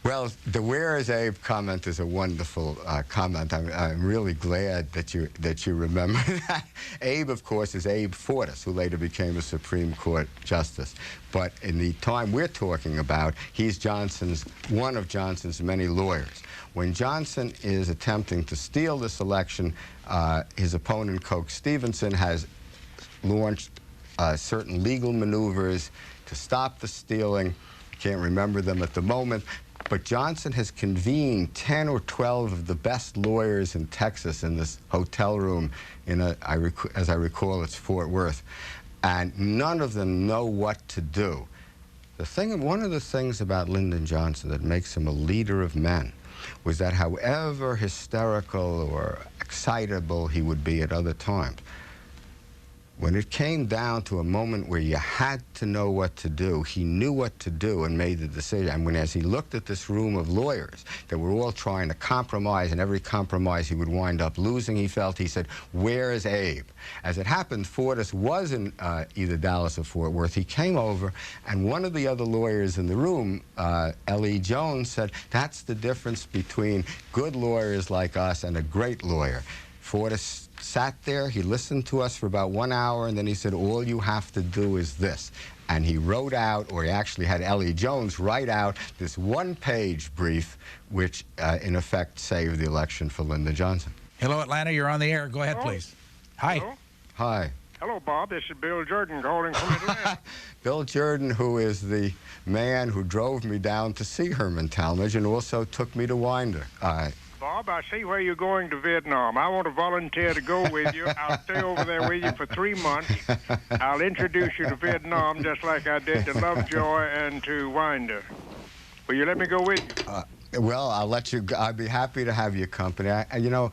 Well, the "Where is Abe" comment is a wonderful comment. I'm really glad that you remember that. Abe, of course, is Abe Fortas, who later became a Supreme Court justice. But in the time we're talking about, he's one of Johnson's many lawyers. When Johnson is attempting to steal this election, his opponent, Coke Stevenson, has launched certain legal maneuvers to stop the stealing. Can't remember them at the moment. But Johnson has convened 10 or 12 of the best lawyers in Texas in this hotel room as I recall, it's Fort Worth. And none of them know what to do. One of the things about Lyndon Johnson that makes him a leader of men was that however hysterical or excitable he would be at other times, when it came down to a moment where you had to know what to do, he knew what to do and made the decision. And as he looked at this room of lawyers that were all trying to compromise, and every compromise he would wind up losing, he said, where is Abe? As it happened, Fortas was in either Dallas or Fort Worth. He came over, and one of the other lawyers in the room, L.E. Jones, said, that's the difference between good lawyers like us and a great lawyer. Fortas sat there, he listened to us for about 1 hour, and then he said, all you have to do is this. And he wrote out, or he actually had L.E. Jones write out this one-page brief, which in effect saved the election for Lyndon Johnson. Hello, Atlanta, you're on the air. Go ahead, please. Hi. Hello? Hi. Hello, Bob. This is Bill Jordan calling from Atlanta. Bill Jordan, who is the man who drove me down to see Herman Talmadge and also took me to Winder. Bob, I see where you're going to Vietnam. I want to volunteer to go with you. I'll stay over there with you for 3 months. I'll introduce you to Vietnam just like I did to Lovejoy and to Winder. Will you let me go with you? Well, I'll let you. I'd be happy to have your company. You know,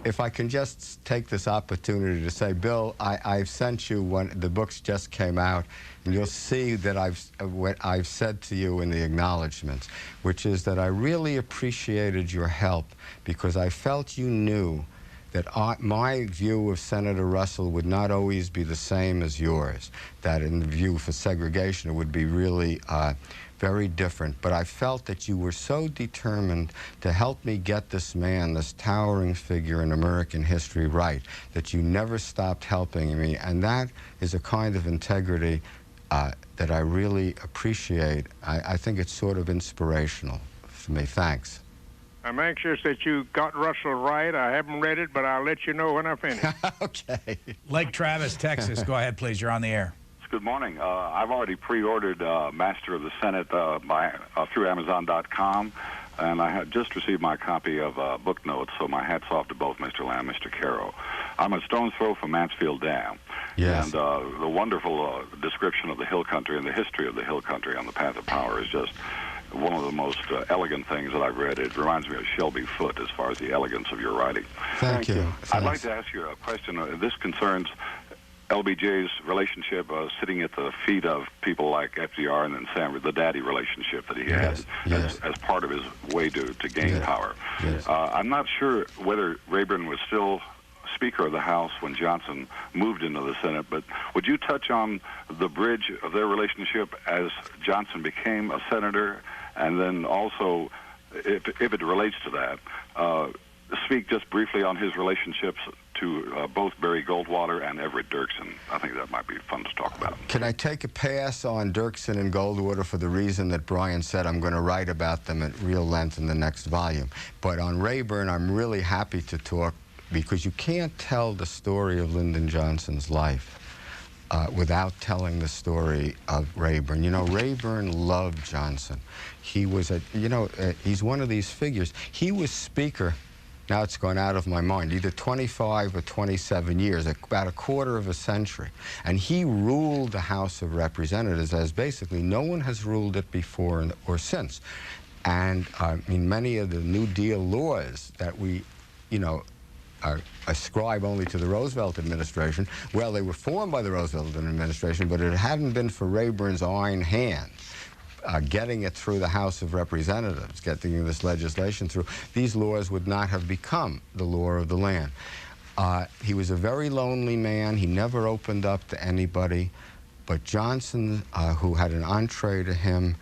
if I can just take this opportunity to say, Bill, I've sent you one. The books just came out, and you'll see that what I've said to you in the acknowledgments, which is that I really appreciated your help because I felt you knew that my view of Senator Russell would not always be the same as yours, that in the view for segregation it would be really very different. But I felt that you were so determined to help me get this man, this towering figure in American history, right, that you never stopped helping me. And that is a kind of integrity that I really appreciate. I think it's sort of inspirational for me. Thanks. I'm anxious that you got Russell right. I haven't read it, but I'll let you know when I finish. Okay. Lake Travis, Texas. Go ahead, please. You're on the air. Good morning. I've already pre-ordered Master of the Senate through Amazon.com, and I had just received my copy of book notes, so my hat's off to both Mr. Lamb and Mr. Caro. I'm a stone's throw from Mansfield Dam. Yes. And the wonderful description of the hill country and the history of the hill country on the Path of Power is just one of the most elegant things that I've read. It reminds me of Shelby Foote as far as the elegance of your writing. Thank you. I'd like to ask you a question. This concerns LBJ's relationship sitting at the feet of people like FDR and then Sam, the daddy relationship that he had as part of his way to gain power. Yes. I'm not sure whether Rayburn was still Speaker of the House when Johnson moved into the Senate, but would you touch on the bridge of their relationship as Johnson became a senator, and then also, if it relates to that, speak just briefly on his relationships to both Barry Goldwater and Everett Dirksen. I think that might be fun to talk about. Can I take a pass on Dirksen and Goldwater for the reason that Brian said I'm going to write about them at real length in the next volume? But on Rayburn, I'm really happy to talk because you can't tell the story of Lyndon Johnson's life without telling the story of Rayburn. You know, Rayburn loved Johnson. He was he's one of these figures. He was Speaker. Now it's gone out of my mind, either 25 or 27 years, about a quarter of a century. And he ruled the House of Representatives as basically no one has ruled it before or since. And I mean, many of the New Deal laws that we, ascribe only to the Roosevelt administration, well, they were formed by the Roosevelt administration, but it hadn't been for Rayburn's iron hand. Getting it through the House of Representatives, getting this legislation through, these laws would not have become the law of the land. He was a very lonely man. He never opened up to anybody. But Johnson, who had an entree to him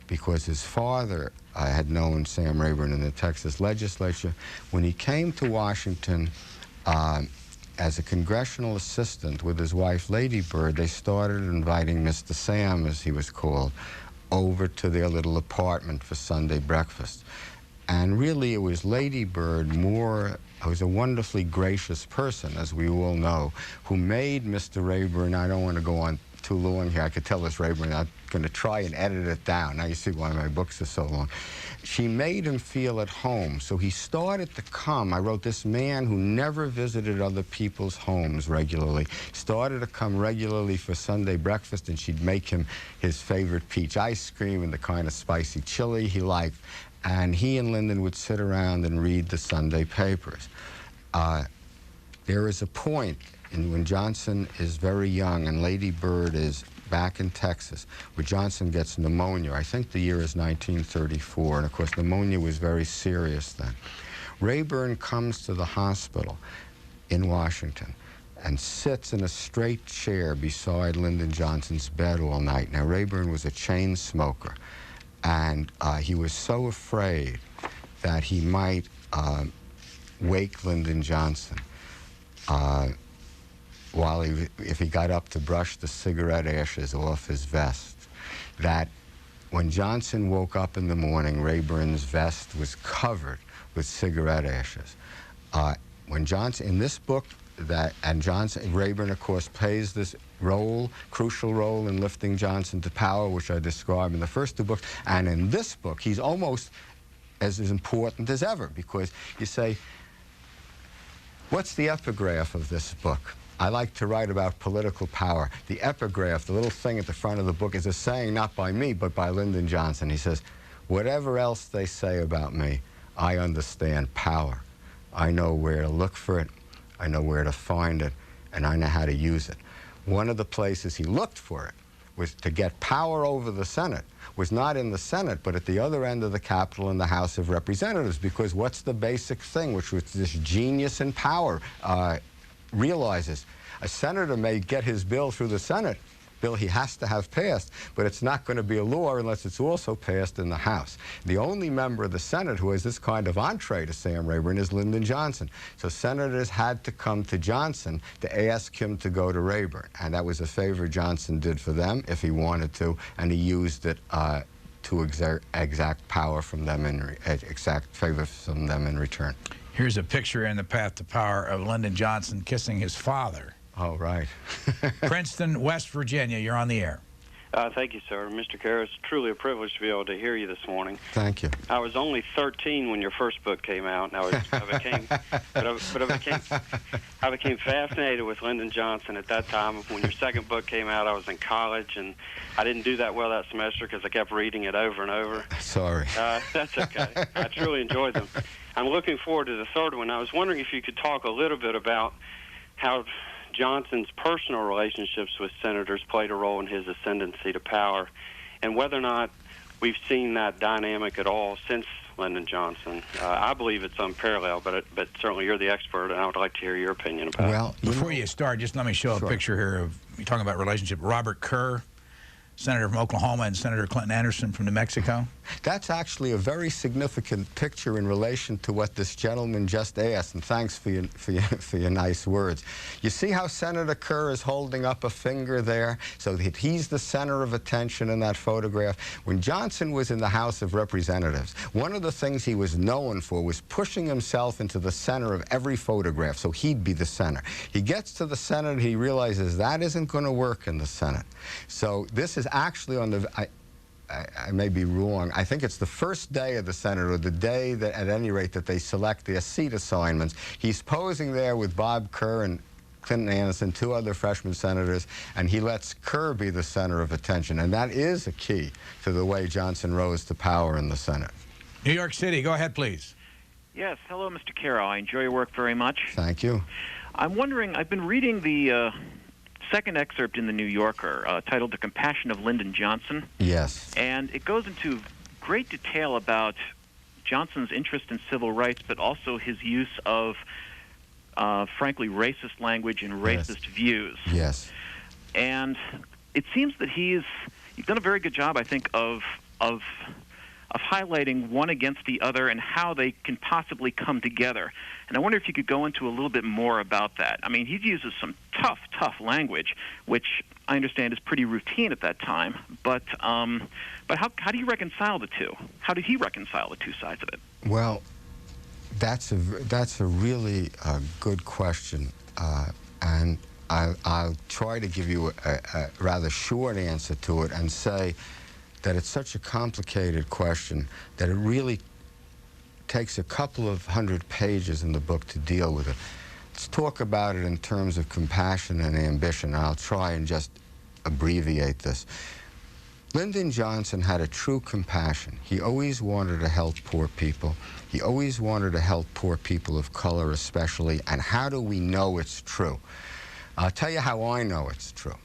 because his father had known Sam Rayburn in the Texas legislature, when he came to Washington as a congressional assistant with his wife, Lady Bird, they started inviting Mr. Sam, as he was called, over to their little apartment for Sunday breakfast. And really, it was Lady Bird who was a wonderfully gracious person, as we all know, who made Mr. Rayburn, I don't want to go on too long here, I could tell this Rayburn, I'm going to try and edit it down. Now you see why my books are so long. She made him feel at home, so he started to come. I wrote, this man who never visited other people's homes regularly started to come regularly for Sunday breakfast, and she'd make him his favorite peach ice cream and the kind of spicy chili he liked, and he and Lyndon would sit around and read the Sunday papers. There is a point when Johnson is very young and Lady Bird is back in Texas, where Johnson gets pneumonia. I think the year is 1934, and of course pneumonia was very serious then. Rayburn comes to the hospital in Washington and sits in a straight chair beside Lyndon Johnson's bed all night. Now Rayburn was a chain smoker, and he was so afraid that he might wake Lyndon Johnson if he got up to brush the cigarette ashes off his vest, that when Johnson woke up in the morning, Rayburn's vest was covered with cigarette ashes. When Johnson, in this book, Rayburn, of course, plays this crucial role in lifting Johnson to power, which I describe in the first two books, and in this book, he's almost as important as ever, because you say, what's the epigraph of this book? I like to write about political power. The epigraph, the little thing at the front of the book, is a saying not by me, but by Lyndon Johnson. He says, whatever else they say about me, I understand power. I know where to look for it, I know where to find it, and I know how to use it. One of the places he looked for it was to get power over the Senate, was not in the Senate, but at the other end of the Capitol in the House of Representatives, because what's the basic thing, which was this genius in power realizes? A senator may get his bill through the Senate, bill he has to have passed, but it's not going to be a law unless it's also passed in the House. The only member of the Senate who has this kind of entree to Sam Rayburn is Lyndon Johnson. So senators had to come to Johnson to ask him to go to Rayburn, and that was a favor Johnson did for them if he wanted to, and he used it to exact power from them, exact favor from them in return. Here's a picture in The Path to Power of Lyndon Johnson kissing his father. Oh, right. Princeton, West Virginia, you're on the air. Thank you, sir. Mr. Caro, it's truly a privilege to be able to hear you this morning. Thank you. I was only 13 when your first book came out, and I became fascinated with Lyndon Johnson at that time. When your second book came out, I was in college, and I didn't do that well that semester because I kept reading it over and over. Sorry. That's okay. I truly enjoyed them. I'm looking forward to the third one. I was wondering if you could talk a little bit about how Johnson's personal relationships with senators played a role in his ascendancy to power, and whether or not we've seen that dynamic at all since Lyndon Johnson. I believe it's unparalleled, but certainly you're the expert, and I would like to hear your opinion about it. Well, before you start, just let me show a picture here of, you're talking about relationship, Robert Caro, Senator from Oklahoma, and Senator Clinton Anderson from New Mexico. That's actually a very significant picture in relation to what this gentleman just asked, and thanks for your nice words. You see how Senator Kerr is holding up a finger there, so that he's the center of attention in that photograph. When Johnson was in the House of Representatives, one of the things he was known for was pushing himself into the center of every photograph, so he'd be the center. He gets to the Senate, he realizes that isn't going to work in the Senate. So this is actually on the... I may be wrong. I think it's the first day of the Senate, or the day that, at any rate, that they select their seat assignments. He's posing there with Bob Kerr and Clinton Anderson, two other freshman senators, and he lets Kerr be the center of attention. And that is a key to the way Johnson rose to power in the Senate. New York City, go ahead, please. Yes, hello, Mr. Caro. I enjoy your work very much. Thank you. I'm wondering, I've been reading the second excerpt in the New Yorker titled The Compassion of Lyndon Johnson. Yes. And it goes into great detail about Johnson's interest in civil rights, but also his use of, frankly, racist language and racist views. Yes. And it seems that he's done a very good job, I think, of highlighting one against the other and how they can possibly come together. And I wonder if you could go into a little bit more about that. I mean, he uses some tough language, which I understand is pretty routine at that time. But how do you reconcile the two? How did he reconcile the two sides of it? Well, that's a really good question, and I'll try to give you a rather short answer to it and say that it's such a complicated question that it really takes a couple of 100 pages in the book to deal with it. Let's talk about it in terms of compassion and ambition. I'll try and just abbreviate this. Lyndon Johnson had a true compassion. He always wanted to help poor people. He always wanted to help poor people of color especially. And how do we know it's true? I'll tell you how I know it's true.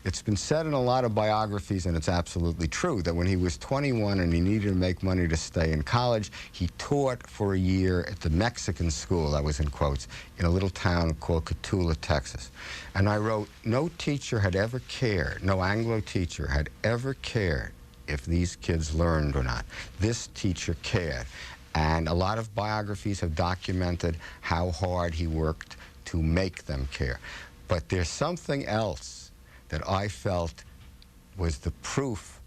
It's been said in a lot of biographies, and it's absolutely true, that when he was 21 and he needed to make money to stay in college, he taught for a year at the Mexican school, that was in quotes, in a little town called Cotulla, Texas. And I wrote, no teacher had ever cared, no Anglo teacher had ever cared if these kids learned or not. This teacher cared. And a lot of biographies have documented how hard he worked to make them care. But there's something else that I felt was the proof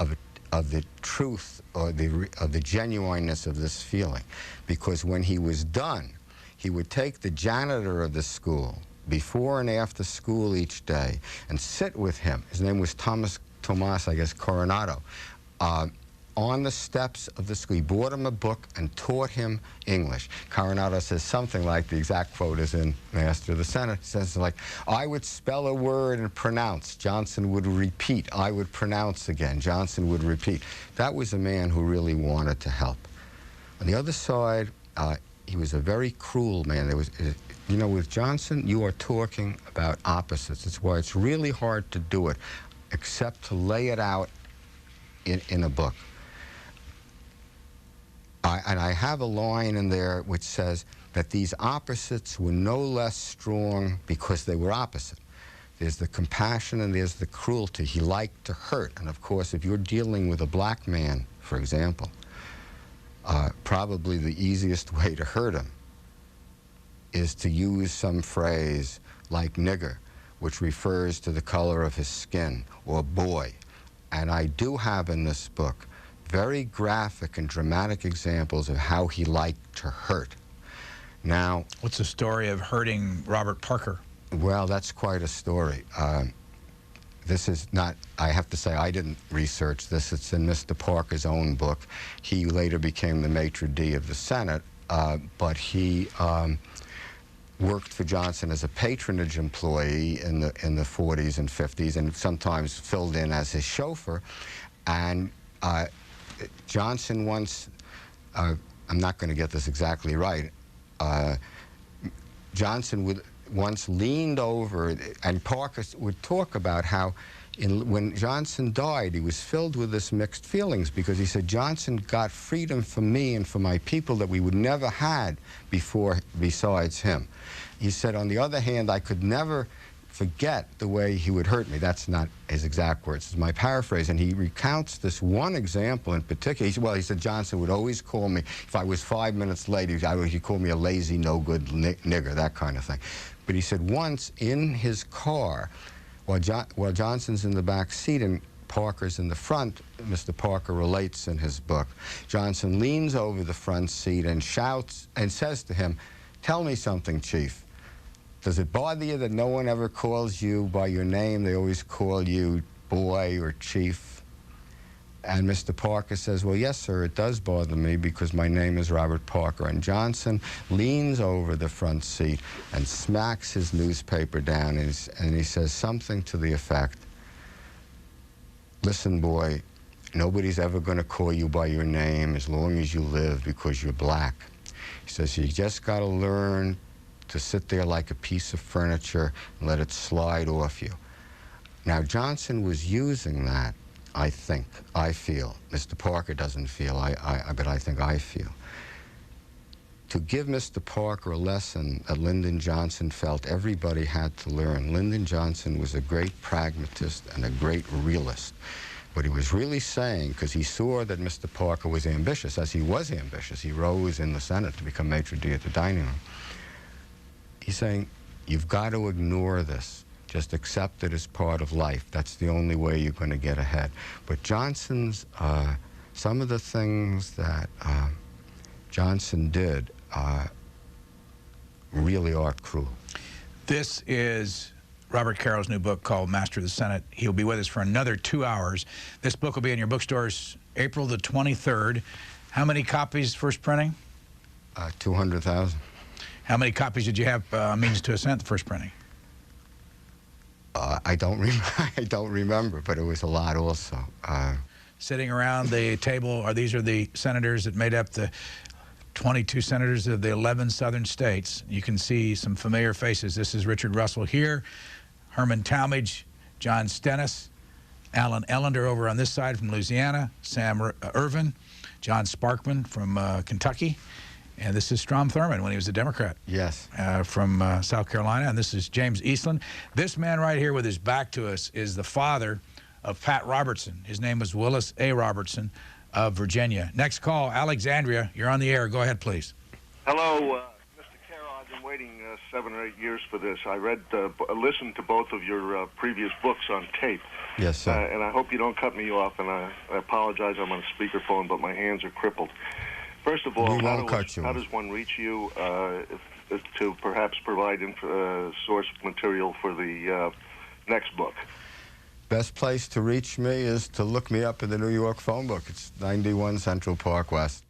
of the truth or of the genuineness of this feeling. Because when he was done, he would take the janitor of the school before and after school each day and sit with him. His name was Tomas, I guess, Coronado, on the steps of the school. He bought him a book and taught him English. Coronado says something like, the exact quote is in Master of the Senate, says like, I would spell a word and pronounce. Johnson would repeat. I would pronounce again. Johnson would repeat. That was a man who really wanted to help. On the other side, he was a very cruel man. There was, you know, with Johnson, you are talking about opposites. It's why it's really hard to do it, except to lay it out in a book. And I have a line in there which says that these opposites were no less strong because they were opposite. There's the compassion and there's the cruelty. He liked to hurt. And of course, if you're dealing with a black man, for example, probably the easiest way to hurt him is to use some phrase like nigger, which refers to the color of his skin, or boy. And I do have in this book very graphic and dramatic examples of how he liked to hurt. Now, what's the story of hurting Robert Parker? Well, that's quite a story. This is not, I have to say, I didn't research this. It's in Mr. Parker's own book. He later became the maitre d' of the Senate, but he worked for Johnson as a patronage employee in the 40s and 50s, and sometimes filled in as his chauffeur. And Johnson once, I'm not going to get this exactly right, Johnson once leaned over, and Parker would talk about how when Johnson died, he was filled with this mixed feelings, because he said, Johnson got freedom for me and for my people that we would never had before besides him. He said, on the other hand, I could never forget the way he would hurt me. That's not his exact words, it's my paraphrase. And he recounts this one example in particular. He said Johnson would always call me, if I was 5 minutes late, he'd call me a lazy, no-good nigger, that kind of thing. But he said once in his car, while Johnson's in the back seat and Parker's in the front, Mr. Parker relates in his book, Johnson leans over the front seat and shouts and says to him, tell me something, Chief. Does it bother you that no one ever calls you by your name? They always call you boy or chief. And Mr. Parker says, well, yes, sir, it does bother me because my name is Robert Parker. And Johnson leans over the front seat and smacks his newspaper down, and he says something to the effect, listen, boy, nobody's ever going to call you by your name as long as you live because you're black. He says, you just got to learn to sit there like a piece of furniture and let it slide off you. Now, Johnson was using that, I think, I feel. Mr. Parker doesn't feel, but I think I feel. To give Mr. Parker a lesson that Lyndon Johnson felt everybody had to learn. Lyndon Johnson was a great pragmatist and a great realist. What he was really saying, because he saw that Mr. Parker was ambitious, as he was ambitious. He rose in the Senate to become maitre d' at the dining room. He's saying, you've got to ignore this. Just accept it as part of life. That's the only way you're going to get ahead. But Johnson's, some of the things that Johnson did really are cruel. This is Robert Caro's new book called Master of the Senate. He'll be with us for another 2 hours. This book will be in your bookstores April the 23rd. How many copies first printing? 200,000. How many copies did you have Means to Ascent, the first printing? I don't remember, but it was a lot also. Sitting around the table, these are the senators that made up the 22 senators of the 11 southern states. You can see some familiar faces. This is Richard Russell here, Herman Talmadge, John Stennis, Alan Ellender over on this side from Louisiana, Sam Ervin, John Sparkman from Kentucky, and this is Strom Thurmond when he was a Democrat. Yes. From South Carolina, and this is James Eastland. This man right here with his back to us is the father of Pat Robertson. His name was Willis A. Robertson of Virginia. Next call, Alexandria. You're on the air. Go ahead, please. Hello, Mr. Caro. I've been waiting 7 or 8 years for this. I listened to both of your previous books on tape. Yes, sir. And I hope you don't cut me off, and I apologize. I'm on a speakerphone, but my hands are crippled. First of all, how does one reach you to perhaps provide source material for the next book? Best place to reach me is to look me up in the New York phone book. It's 91 Central Park West.